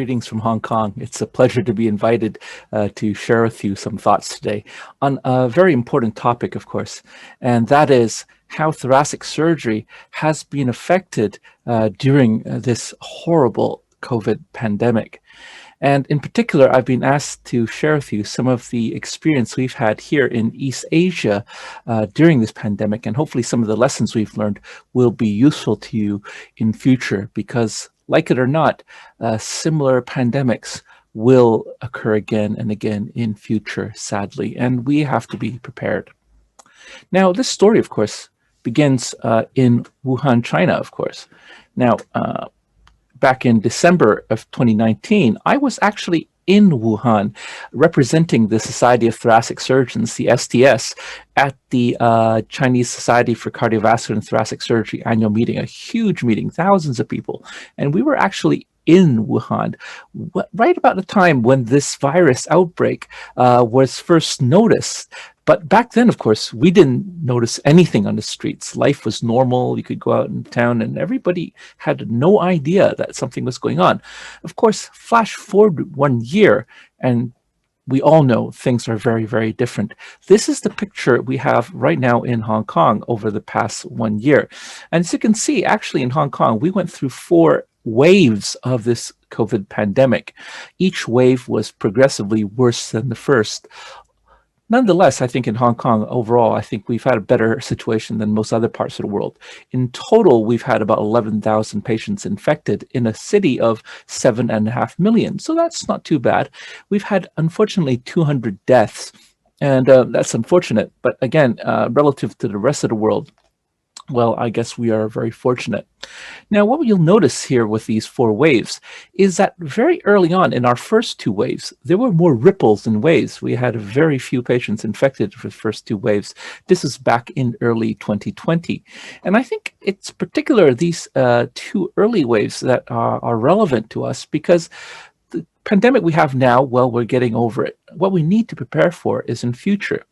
greetings from Hong Kong. It's a pleasure to be invited to share with you some thoughts today on a very important topic, of course, and that is how thoracic surgery has been affected during this horrible COVID pandemic. And in particular, I've been asked to share with you some of the experience we've had here in East Asia during this pandemic, and hopefully some of the lessons we've learned will be useful to you in future, because like it or not, similar pandemics will occur again and again in future, sadly, and we have to be prepared. Now, this story, of course, begins in Wuhan, China, of course. Now, back in December of 2019, I was actually in Wuhan representing the Society of Thoracic Surgeons, the STS, at the Chinese Society for Cardiovascular and Thoracic Surgery annual meeting, a huge meeting, thousands of people. And we were actually in Wuhan right about the time when this virus outbreak was first noticed. But back then, of course, we didn't notice anything on the streets. Life was normal. You could go out in town and everybody had no idea that something was going on. Of course, flash forward 1 year and we all know things are very, very different. This is the picture we have right now in Hong Kong over the past 1 year. And as you can see, actually in Hong Kong, we went through 4 waves of this COVID pandemic. Each wave was progressively worse than the first. Nonetheless, I think in Hong Kong overall, I think we've had a better situation than most other parts of the world. In total, we've had about 11,000 patients infected in a city of 7.5 million. So that's not too bad. We've had, unfortunately, 200 deaths, and that's unfortunate. But again, relative to the rest of the world, well, I guess we are very fortunate. Now, what you'll notice here with these 4 waves is that very early on in our first 2 waves, there were more ripples than waves. We had very few patients infected for the first 2 waves. This is back in early 2020. And I think it's particular these 2 early waves that are relevant to us, because the pandemic we have now, well, we're getting over it. What we need to prepare for is in future.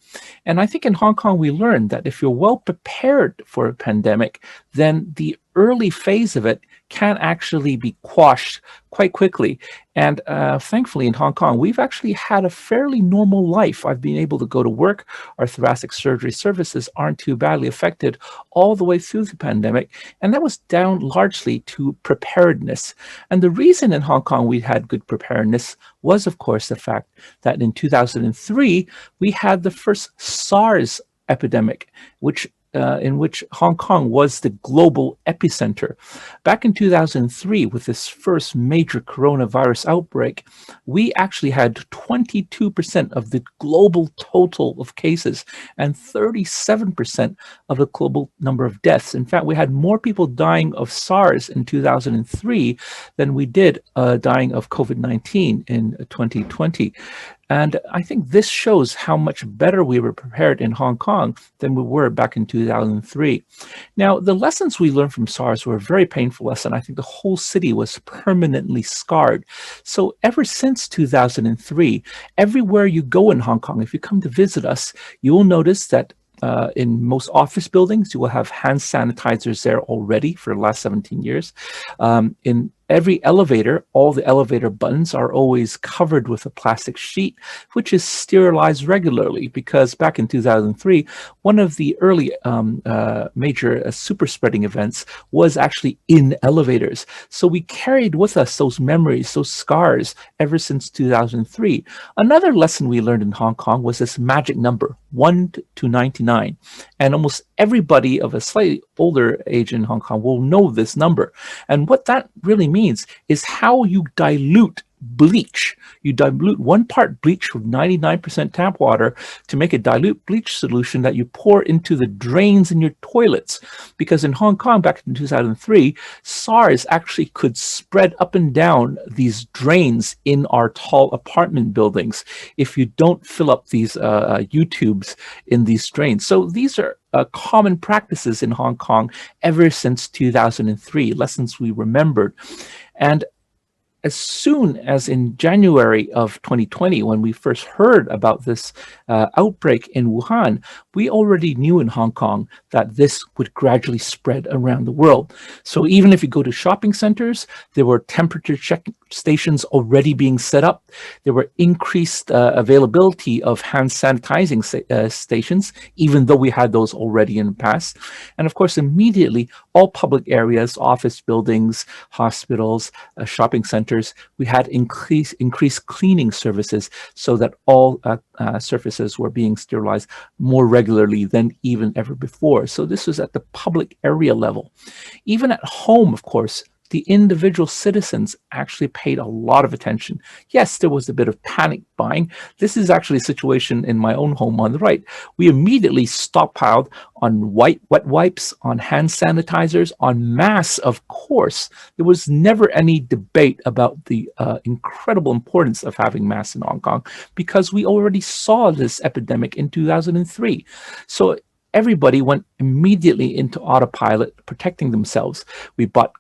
And I think in Hong Kong, we learned that if you're well prepared for a pandemic, then the early phase of it can actually be quashed quite quickly. And thankfully in Hong Kong, we've actually had a fairly normal life. I've been able to go to work. Our thoracic surgery services aren't too badly affected all the way through the pandemic. And that was down largely to preparedness. And the reason in Hong Kong we had good preparedness was, of course, the fact that in 2003, we had the first SARS epidemic, in which Hong Kong was the global epicenter. Back in 2003, with this first major coronavirus outbreak, we actually had 22% of the global total of cases and 37% of the global number of deaths. In fact, we had more people dying of SARS in 2003 than we did dying of COVID-19 in 2020. And I think this shows how much better we were prepared in Hong Kong than we were back in 2003. Now, the lessons we learned from SARS were a very painful lesson. I think the whole city was permanently scarred. So ever since 2003, everywhere you go in Hong Kong, if you come to visit us, you will notice that in most office buildings, you will have hand sanitizers there already for the last 17 years. In every elevator, all the elevator buttons are always covered with a plastic sheet, which is sterilized regularly, because back in 2003, one of the early major super spreading events was actually in elevators. So we carried with us those memories, those scars, ever since 2003. Another lesson we learned in Hong Kong was this magic number, 1 to 99. And almost everybody of a slightly older age in Hong Kong will know this number. And what that really means is how you dilute bleach. You dilute 1 part bleach with 99% tap water to make a dilute bleach solution that you pour into the drains in your toilets. Because in Hong Kong back in 2003, SARS actually could spread up and down these drains in our tall apartment buildings if you don't fill up these U-tubes in these drains. So these are common practices in Hong Kong ever since 2003, lessons we remembered. And as soon as in January of 2020, when we first heard about this outbreak in Wuhan, we already knew in Hong Kong that this would gradually spread around the world. So even if you go to shopping centers, there were temperature check stations already being set up. There were increased availability of hand sanitizing stations, even though we had those already in the past. And of course, immediately, all public areas, office buildings, hospitals, shopping centers, we had increased cleaning services so that all surfaces were being sterilized more regularly than even ever before. So this was at the public area level. Even at home, of course, the individual citizens actually paid a lot of attention. Yes, there was a bit of panic buying. This is actually a situation in my own home on the right. We immediately stockpiled on wet wipes, on hand sanitizers, on masks, of course. There was never any debate about the incredible importance of having masks in Hong Kong because we already saw this epidemic in 2003. So everybody went immediately into autopilot, protecting themselves. We bought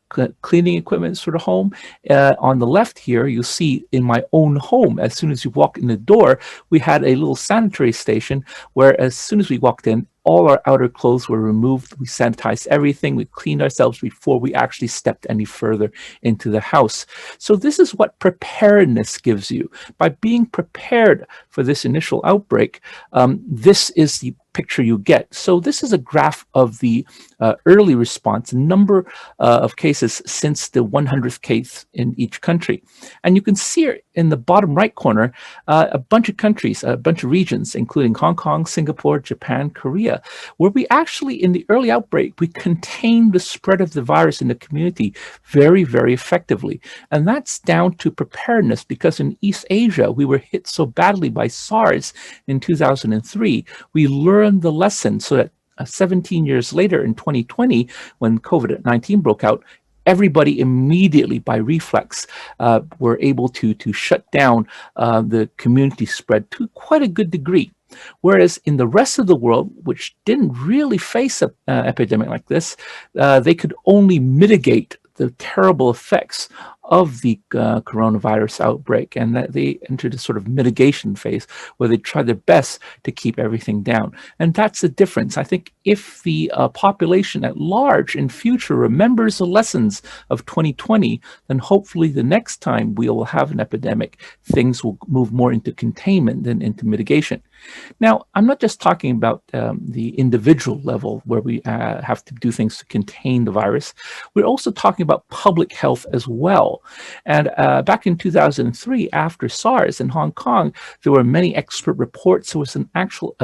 cleaning equipment for the home. On the left here, you'll see in my own home, as soon as you walk in the door, we had a little sanitary station where as soon as we walked in, all our outer clothes were removed. We sanitized everything. We cleaned ourselves before we actually stepped any further into the house. So this is what preparedness gives you. By being prepared for this initial outbreak, this is the picture you get. So this is a graph of the early response, number of cases since the 100th case in each country. And you can see in the bottom right corner, a bunch of countries, a bunch of regions, including Hong Kong, Singapore, Japan, Korea, where we actually, in the early outbreak, we contained the spread of the virus in the community very, very effectively. And that's down to preparedness, because in East Asia, we were hit so badly by SARS in 2003, we learned the lesson so that 17 years later in 2020, when COVID-19 broke out, everybody immediately, by reflex, were able to shut down the community spread to quite a good degree. Whereas in the rest of the world, which didn't really face an epidemic like this, they could only mitigate the terrible effects of the coronavirus outbreak, and that they entered a sort of mitigation phase where they tried their best to keep everything down. And that's the difference. I think if the population at large in future remembers the lessons of 2020, then hopefully the next time we will have an epidemic, things will move more into containment than into mitigation. Now, I'm not just talking about the individual level where we have to do things to contain the virus. We're also talking about public health as well. And back in 2003, after SARS in Hong Kong, there were many expert reports. There was an actual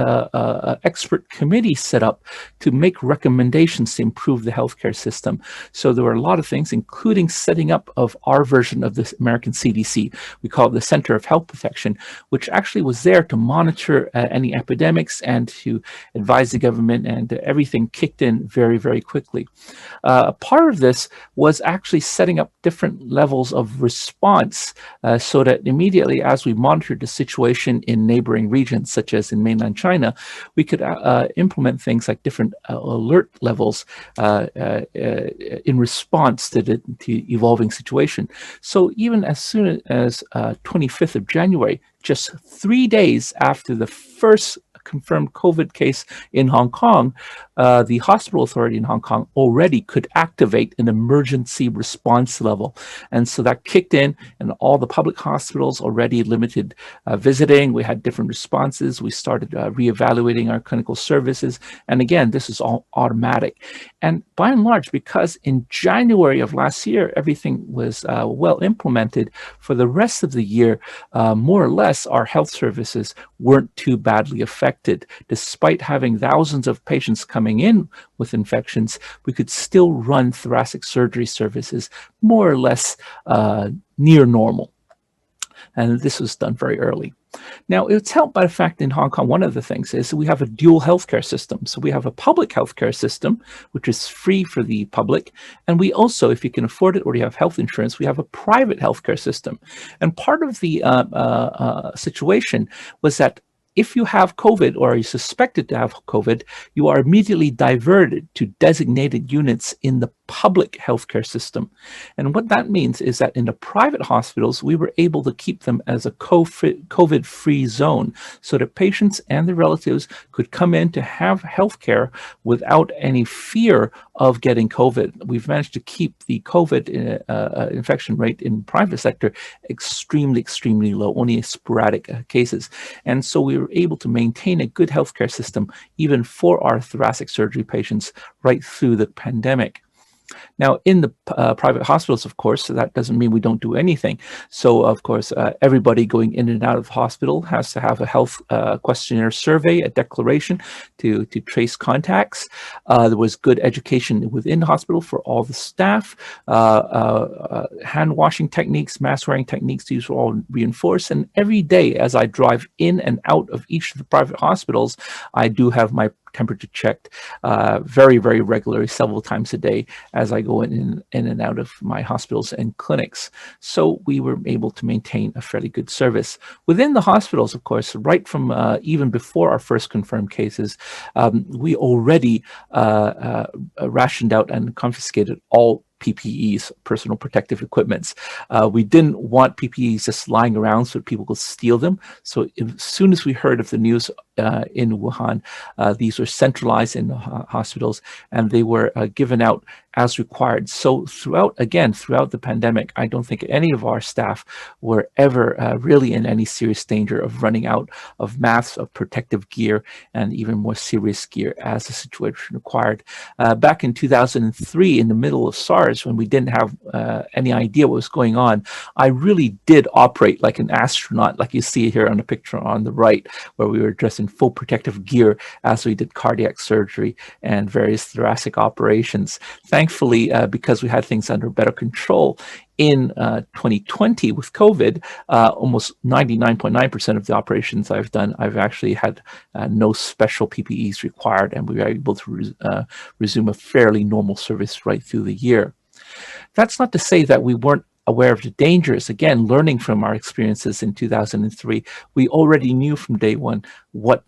expert committee set up to make recommendations to improve the healthcare system. So there were a lot of things, including setting up of our version of the American CDC. We call it the Center of Health Protection, which actually was there to monitor any epidemics and to advise the government, and everything kicked in very, very quickly. Part of this was actually setting up different levels of response so that immediately as we monitored the situation in neighboring regions, such as in mainland China, we could implement things like different alert levels in response to the evolving situation. So even as soon as 25th of January, just 3 days after the first confirmed COVID case in Hong Kong, the hospital authority in Hong Kong already could activate an emergency response level. And so that kicked in, and all the public hospitals already limited visiting. We had different responses. We started reevaluating our clinical services. And again, this is all automatic. And by and large, because in January of last year, everything was well implemented, for the rest of the year, more or less, our health services weren't too badly affected. Despite having thousands of patients coming in with infections, we could still run thoracic surgery services more or less near normal. And this was done very early. Now, it's helped by the fact in Hong Kong, one of the things is we have a dual healthcare system. So we have a public healthcare system, which is free for the public. And we also, if you can afford it or you have health insurance, we have a private healthcare system. And part of the situation was that if you have COVID or are suspected to have COVID, you are immediately diverted to designated units in the public healthcare system. And what that means is that in the private hospitals, we were able to keep them as a COVID-free zone so that patients and their relatives could come in to have healthcare without any fear of getting COVID. We've managed to keep the COVID infection rate in private sector extremely, extremely low, only sporadic cases. And so we were able to maintain a good healthcare system even for our thoracic surgery patients right through the pandemic. Now, in the private hospitals, of course, so that doesn't mean we don't do anything. So, of course, everybody going in and out of the hospital has to have a health questionnaire survey, a declaration to trace contacts. There was good education within the hospital for all the staff. Hand washing techniques, mask wearing techniques, these were all reinforced. And every day as I drive in and out of each of the private hospitals, I do have my temperature checked very, very regularly, several times a day as I go in and out of my hospitals and clinics. So we were able to maintain a fairly good service. Within the hospitals, of course, right from even before our first confirmed cases, we already rationed out and confiscated all PPEs, personal protective equipments. We didn't want PPEs just lying around so people could steal them. So as soon as we heard of the news in Wuhan, these were centralized in the hospitals and they were given out as required. So throughout the pandemic, I don't think any of our staff were ever really in any serious danger of running out of masks, of protective gear, and even more serious gear as the situation required. Back in 2003, in the middle of SARS, when we didn't have any idea what was going on, I really did operate like an astronaut, like you see here on the picture on the right, where we were dressed in full protective gear as we did cardiac surgery and various thoracic operations. Thankfully, because we had things under better control, in 2020 with COVID, almost 99.9% of the operations I've done, I've actually had no special PPEs required, and we were able to resume a fairly normal service right through the year. That's not to say that we weren't aware of the dangers. Again, learning from our experiences in 2003, we already knew from day one what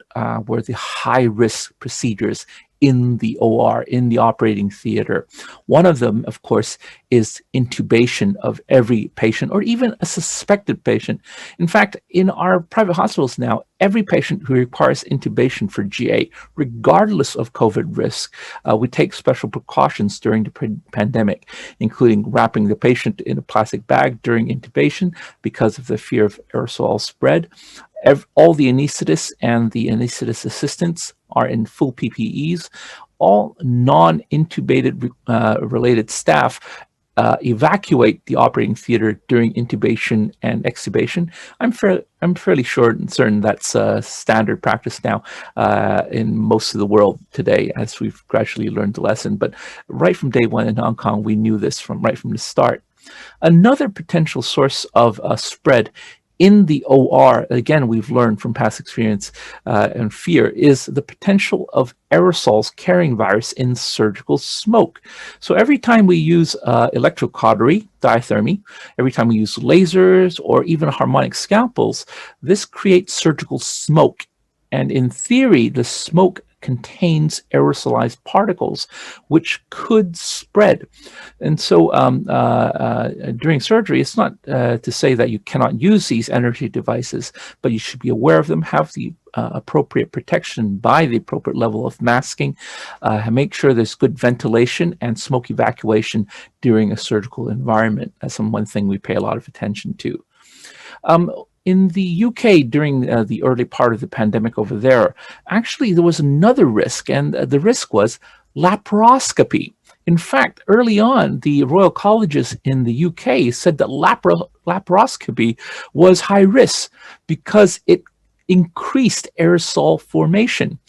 were the high-risk procedures in the OR, in the operating theater. One of them, of course, is intubation of every patient or even a suspected patient. In fact, in our private hospitals now, every patient who requires intubation for GA, regardless of COVID risk, we take special precautions during the pandemic, including wrapping the patient in a plastic bag during intubation because of the fear of aerosol spread. All the anesthetists and the anesthetist assistants are in full PPEs. All non-intubated related staff evacuate the operating theater during intubation and extubation. I'm fairly sure and certain that's standard practice now in most of the world today, as we've gradually learned the lesson. But right from day one in Hong Kong, we knew this right from the start. Another potential source of spread in the OR, again, we've learned from past experience and fear, is the potential of aerosols carrying virus in surgical smoke. So every time we use electrocautery, diathermy, every time we use lasers or even harmonic scalpels, this creates surgical smoke. And in theory, the smoke contains aerosolized particles, which could spread. And so during surgery, it's not to say that you cannot use these energy devices, but you should be aware of them, have the appropriate protection by the appropriate level of masking, make sure there's good ventilation and smoke evacuation during a surgical environment. That's one thing we pay a lot of attention to. In the UK, during the early part of the pandemic over there, actually there was another risk, and the risk was laparoscopy. In fact, early on, the Royal Colleges in the UK said that laparoscopy was high risk because it increased aerosol formation.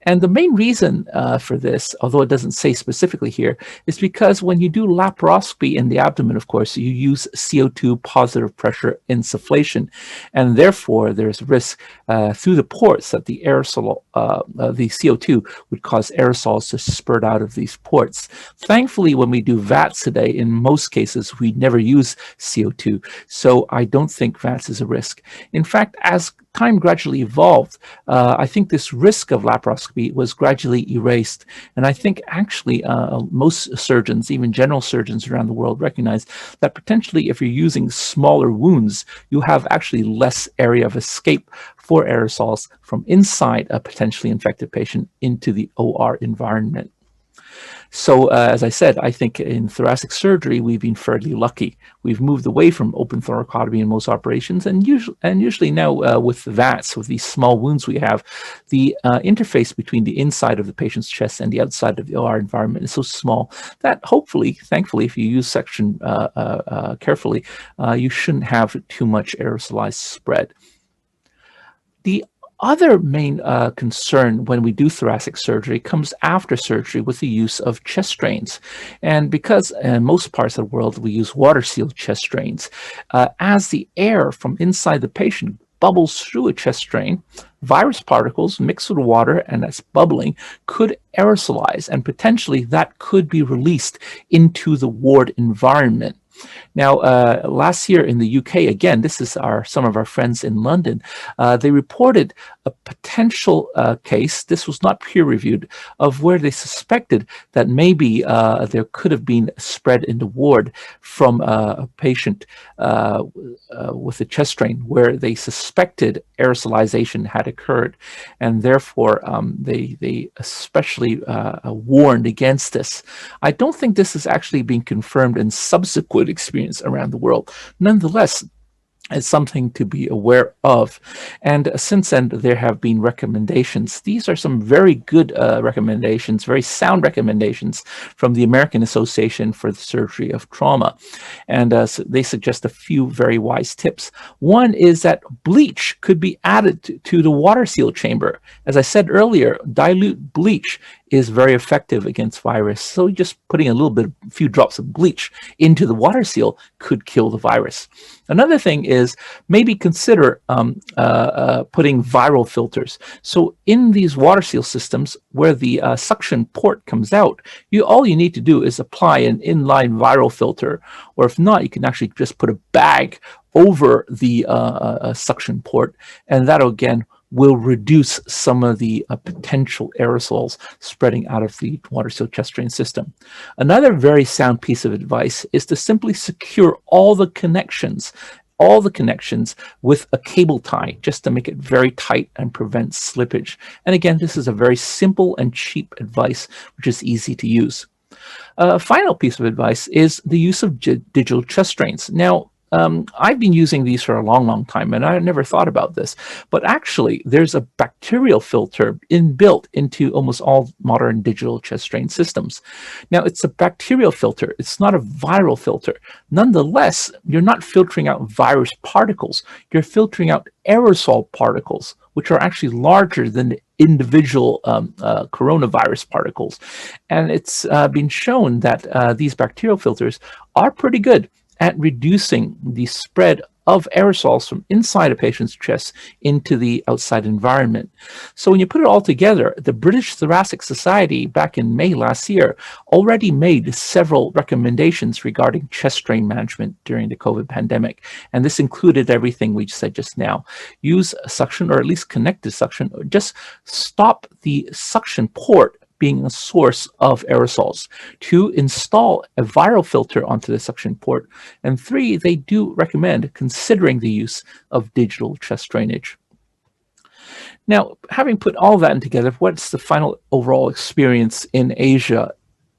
And the main reason for this, although it doesn't say specifically here, is because when you do laparoscopy in the abdomen, of course, you use CO2 positive pressure insufflation. And therefore, there's risk through the ports that the aerosol, the CO2 would cause aerosols to spurt out of these ports. Thankfully, when we do VATS today, in most cases, we never use CO2. So I don't think VATS is a risk. In fact, as time gradually evolved, I think this risk of laparoscopy thoracoscopy was gradually erased. And I think actually most surgeons, even general surgeons around the world, recognize that potentially if you're using smaller wounds, you have actually less area of escape for aerosols from inside a potentially infected patient into the OR environment. So as I said, I think in thoracic surgery, we've been fairly lucky. We've moved away from open thoracotomy in most operations, and usually now with the VATS, with these small wounds we have, the interface between the inside of the patient's chest and the outside of the OR environment is so small that hopefully, thankfully, if you use section carefully, you shouldn't have too much aerosolized spread. The other main concern when we do thoracic surgery comes after surgery with the use of chest drains. And because in most parts of the world we use water-sealed chest drains, as the air from inside the patient bubbles through a chest drain, virus particles mixed with water and that's bubbling could aerosolize, and potentially that could be released into the ward environment. Now, last year in the UK, again, this is some of our friends in London, they reported a potential case, this was not peer-reviewed, of where they suspected that maybe there could have been spread in the ward from a patient with a chest drain where they suspected aerosolization had occurred. And therefore, they especially warned against this. I don't think this is actually being confirmed in subsequent experience around the world. Nonetheless, it's something to be aware of. And since then, there have been recommendations. These are some very good recommendations, very sound recommendations from the American Association for the Surgery of Trauma. And so they suggest a few very wise tips. One is that bleach could be added to the water seal chamber. As I said earlier, dilute bleach is very effective against virus. So just putting a few drops of bleach into the water seal could kill the virus. Another thing is maybe consider putting viral filters. So in these water seal systems where the suction port comes out, all you need to do is apply an inline viral filter, or if not, you can actually just put a bag over the suction port, and that again will reduce some of the potential aerosols spreading out of the water seal chest drain system. Another very sound piece of advice is to simply secure all the connections with a cable tie, just to make it very tight and prevent slippage. And again, this is a very simple and cheap advice, which is easy to use. A final piece of advice is the use of digital chest drains. Now, I've been using these for a long time, and I never thought about this, but actually there's a bacterial filter inbuilt into almost all modern digital chest drain systems. Now, it's a bacterial filter. It's not a viral filter. Nonetheless, you're not filtering out virus particles. You're filtering out aerosol particles, which are actually larger than the individual coronavirus particles. And it's been shown that these bacterial filters are pretty good at reducing the spread of aerosols from inside a patient's chest into the outside environment. So when you put it all together, the British Thoracic Society back in May last year already made several recommendations regarding chest drain management during the COVID pandemic. And this included everything we said just now. Use suction, or at least connected suction, or just stop the suction port being a source of aerosols. 2, install a viral filter onto the suction port. And 3, they do recommend considering the use of digital chest drainage. Now, having put all that in together, what's the final overall experience in Asia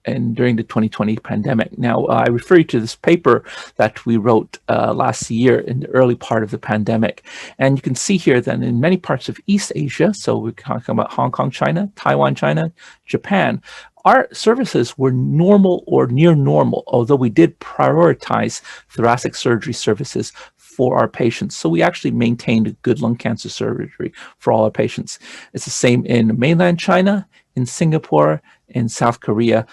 and during the 2020 pandemic? Now, I refer you to this paper that we wrote last year in the early part of the pandemic. And you can see here that in many parts of East Asia, so we're talking about Hong Kong, China, Taiwan, China, Japan, our services were normal or near normal, although we did prioritize thoracic surgery services for our patients. So we actually maintained good lung cancer surgery for all our patients. It's the same in mainland China, in Singapore, in South Korea.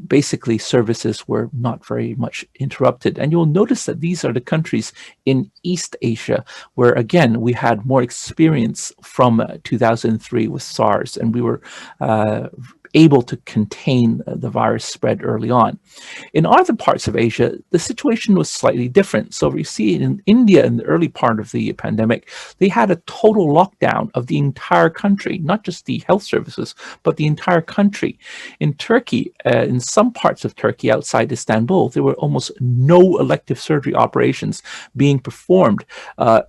Basically, services were not very much interrupted. And you'll notice that these are the countries in East Asia where, again, we had more experience from 2003 with SARS, and we were able to contain the virus spread early on. In other parts of Asia, the situation was slightly different. So we see in India, in the early part of the pandemic, they had a total lockdown of the entire country, not just the health services, but the entire country. In Turkey, in some parts of Turkey outside Istanbul, there were almost no elective surgery operations being performed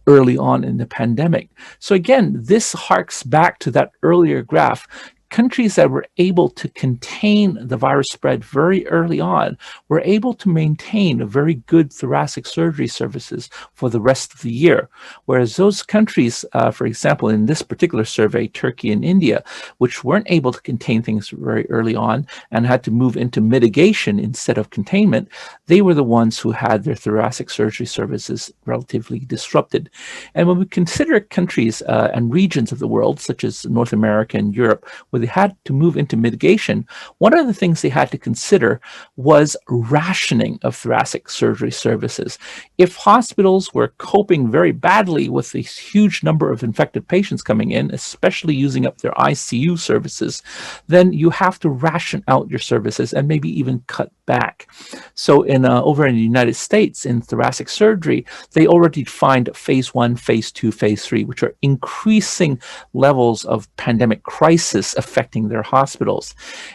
early on in the pandemic. So again, this harks back to that earlier graph. Countries that were able to contain the virus spread very early on were able to maintain very good thoracic surgery services for the rest of the year. Whereas those countries, for example, in this particular survey, Turkey and India, which weren't able to contain things very early on and had to move into mitigation instead of containment, they were the ones who had their thoracic surgery services relatively disrupted. And when we consider countries and regions of the world, such as North America and Europe, where they had to move into mitigation, one of the things they had to consider was rationing of thoracic surgery services. If hospitals were coping very badly with the huge number of infected patients coming in, especially using up their ICU services, then you have to ration out your services and maybe even cut back. So over in the United States, in thoracic surgery, they already defined phase 1, phase 2, phase 3, which are increasing levels of pandemic crisis affecting their hospitals.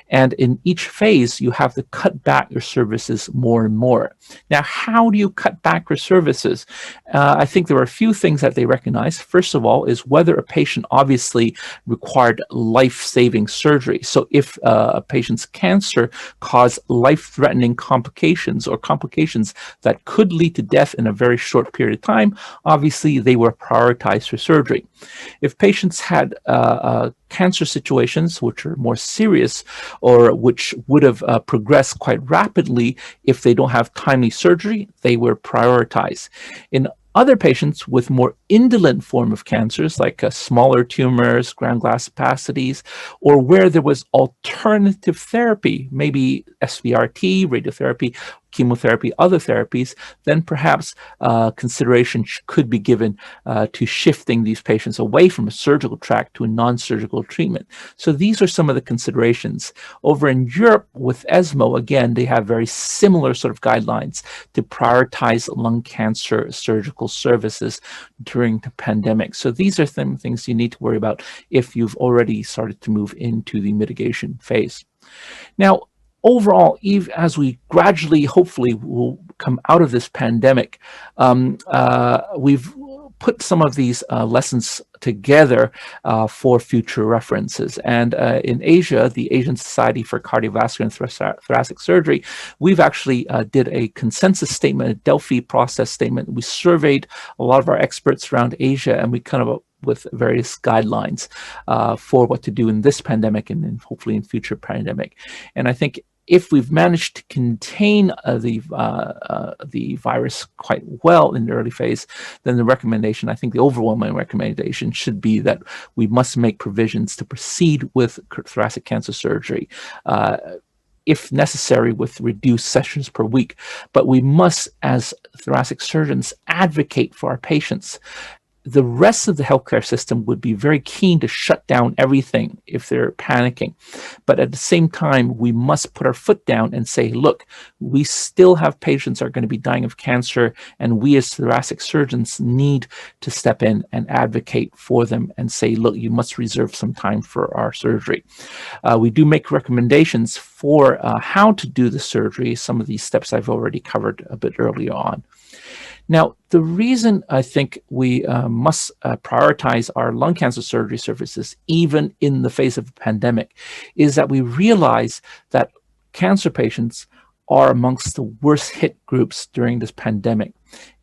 And in each phase, you have to cut back your services more and more. Now, how do you cut back your services? I think there are a few things that they recognize. First of all, is whether a patient obviously required life-saving surgery. So if a patient's cancer caused life-threatening complications or complications that could lead to death in a very short period of time, obviously they were prioritized for surgery. If patients had cancer situations which are more serious or which would have progressed quite rapidly if they don't have timely surgery, they were prioritized. In other patients with more indolent form of cancers, like smaller tumors, ground glass opacities, or where there was alternative therapy, maybe SBRT, radiotherapy, chemotherapy, other therapies, then perhaps consideration could be given to shifting these patients away from a surgical track to a non-surgical treatment. So these are some of the considerations. Over in Europe with ESMO, again, they have very similar sort of guidelines to prioritize lung cancer surgical services during the pandemic. So these are some things you need to worry about if you've already started to move into the mitigation phase. Now, overall, as we gradually, hopefully, will come out of this pandemic, we've put some of these lessons together for future references. And in Asia, the Asian Society for Cardiovascular and Thoracic Surgery, we've actually did a consensus statement, a Delphi process statement. We surveyed a lot of our experts around Asia, and we kind of with various guidelines for what to do in this pandemic and then hopefully in future pandemic. And I think if we've managed to contain the virus quite well in the early phase, then the recommendation, I think the overwhelming recommendation should be that we must make provisions to proceed with thoracic cancer surgery, if necessary, with reduced sessions per week. But we must, as thoracic surgeons, advocate for our patients. The rest of the healthcare system would be very keen to shut down everything if they're panicking. But at the same time, we must put our foot down and say, look, we still have patients that are going to be dying of cancer, and we as thoracic surgeons need to step in and advocate for them and say, look, you must reserve some time for our surgery. We do make recommendations for how to do the surgery. Some of these steps I've already covered a bit earlier on. Now, the reason I think we must prioritize our lung cancer surgery services, even in the face of a pandemic, is that we realize that cancer patients are amongst the worst hit groups during this pandemic.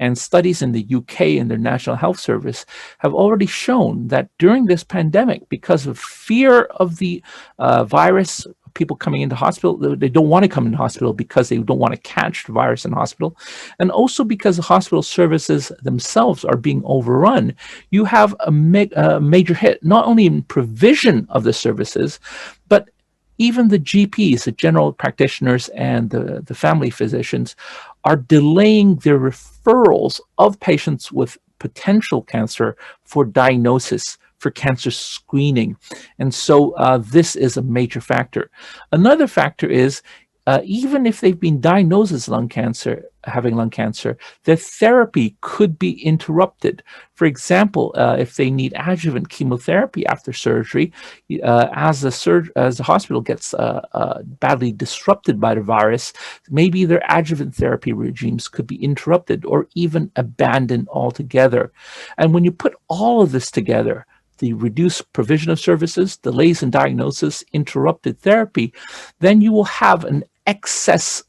And studies in the UK and their National Health Service have already shown that during this pandemic, because of fear of the virus, people coming into hospital, they don't want to come into hospital because they don't want to catch the virus in hospital. And also because the hospital services themselves are being overrun, you have a major hit, not only in provision of the services, but even the GPs, the general practitioners, and the family physicians are delaying their referrals of patients with potential cancer for diagnosis for cancer screening. And so this is a major factor. Another factor is even if they've been diagnosed as having lung cancer, their therapy could be interrupted. For example, if they need adjuvant chemotherapy after surgery, as the hospital gets badly disrupted by the virus, maybe their adjuvant therapy regimes could be interrupted or even abandoned altogether. And when you put all of this together, the reduced provision of services, delays in diagnosis, interrupted therapy, then you will have an excess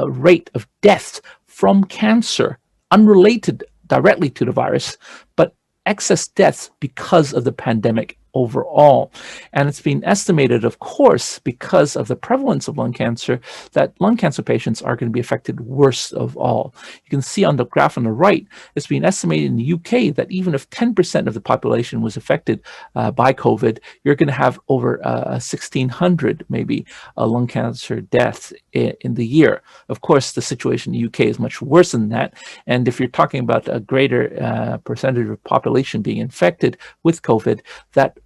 rate of deaths from cancer, unrelated directly to the virus, but excess deaths because of the pandemic overall. And it's been estimated, of course, because of the prevalence of lung cancer, that lung cancer patients are going to be affected worst of all. You can see on the graph on the right, it's been estimated in the UK that even if 10% of the population was affected by COVID, you're going to have over 1,600 maybe lung cancer deaths in the year. Of course, the situation in the UK is much worse than that. And if you're talking about a greater percentage of population being infected with COVID, that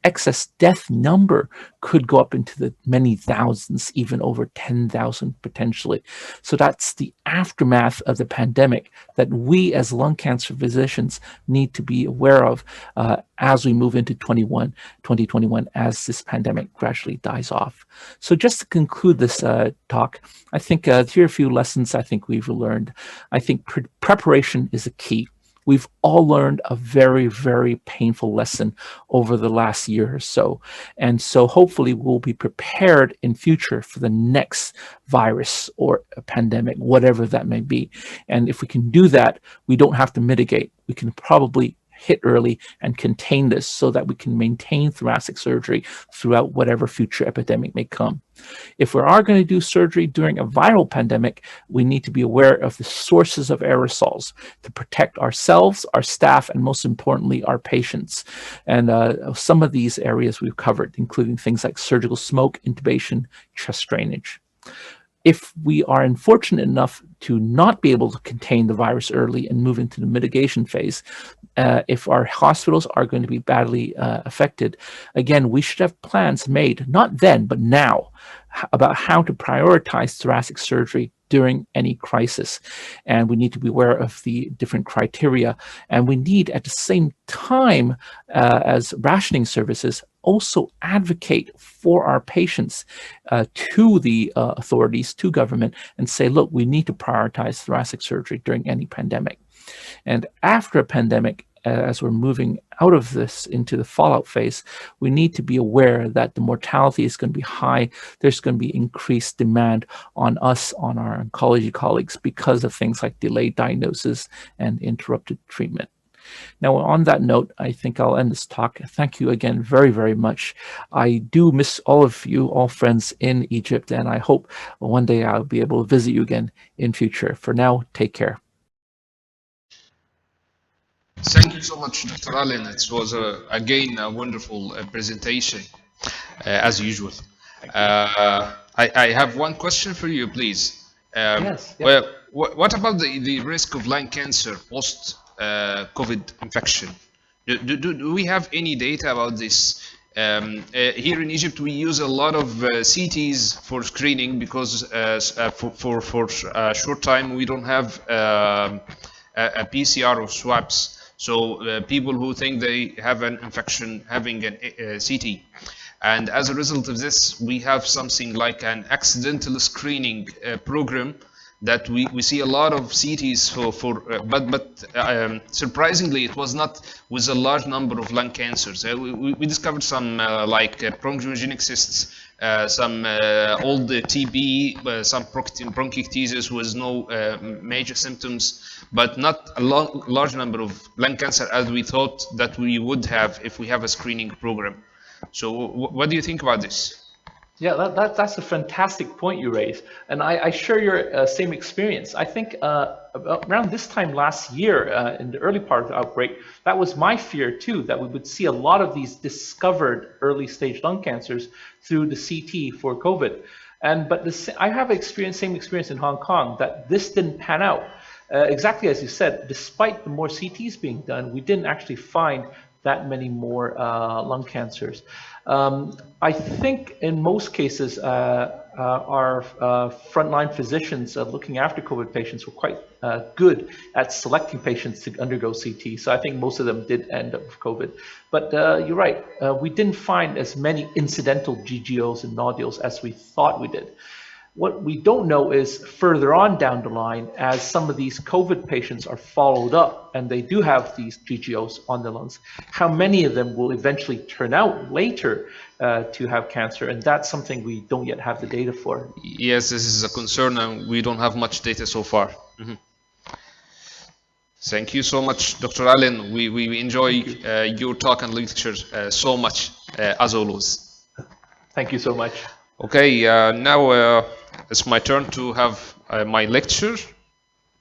excess death number could go up into the many thousands, even over 10,000 potentially. So that's the aftermath of the pandemic that we as lung cancer physicians need to be aware of as we move into 2021, as this pandemic gradually dies off. So just to conclude this talk, I think here are a few lessons I think we've learned. I think preparation is a key. We've all learned a very, very painful lesson over the last year or so. And so hopefully we'll be prepared in future for the next virus or a pandemic, whatever that may be. And if we can do that, we don't have to mitigate. We can probably hit early and contain this so that we can maintain thoracic surgery throughout whatever future epidemic may come. If we are going to do surgery during a viral pandemic, we need to be aware of the sources of aerosols to protect ourselves, our staff, and most importantly, our patients. And some of these areas we've covered, including things like surgical smoke, intubation, chest drainage. If we are unfortunate enough to not be able to contain the virus early and move into the mitigation phase, if our hospitals are going to be badly affected, again, we should have plans made, not then, but now, about how to prioritize thoracic surgery during any crisis. And we need to be aware of the different criteria. And we need, at the same time, as rationing services, also advocate for our patients to the authorities, to government, and say, look, we need to prioritize thoracic surgery during any pandemic. And after a pandemic, as we're moving out of this into the fallout phase, we need to be aware that the mortality is going to be high. There's going to be increased demand on us, on our oncology colleagues, because of things like delayed diagnosis and interrupted treatment. Now, on that note, I think I'll end this talk. Thank you again very, very much. I do miss all of you, all friends in Egypt, and I hope one day I'll be able to visit you again in future. For now, take care. Thank you so much, Dr. Allen. It was again a wonderful presentation, as usual. I have one question for you, please. Yes. Well, what about the risk of lung cancer post COVID infection? Do we have any data about this? Here in Egypt, we use a lot of CTs for screening because for a short time we don't have a PCR or swabs. So people who think they have an infection having a CT. And as a result of this, we have something like an accidental screening program that we see a lot of CTs but surprisingly, it was not with a large number of lung cancers. We discovered some like bronchogenic cysts, some old TB, some bronchiectasis with no major symptoms, but not a large number of lung cancer as we thought that we would have if we have a screening program. So what do you think about this? Yeah, that's a fantastic point you raise, and I share your same experience. I think around this time last year, in the early part of the outbreak, that was my fear too, that we would see a lot of these discovered early stage lung cancers through the CT for COVID. But I have same experience in Hong Kong, that this didn't pan out. Exactly as you said, despite the more CTs being done, we didn't actually find that many more lung cancers. I think in most cases, our frontline physicians looking after COVID patients were quite good at selecting patients to undergo CT. So I think most of them did end up with COVID. But you're right, we didn't find as many incidental GGOs and nodules as we thought we did. What we don't know is further on down the line, as some of these COVID patients are followed up and they do have these GGOs on the lungs, how many of them will eventually turn out later to have cancer? And that's something we don't yet have the data for. Yes, this is a concern, and we don't have much data so far. Thank you so much, Dr. Allen. We enjoy your talk and lecture so much, as always. Thank you so much. Okay, now it's my turn to have my lecture.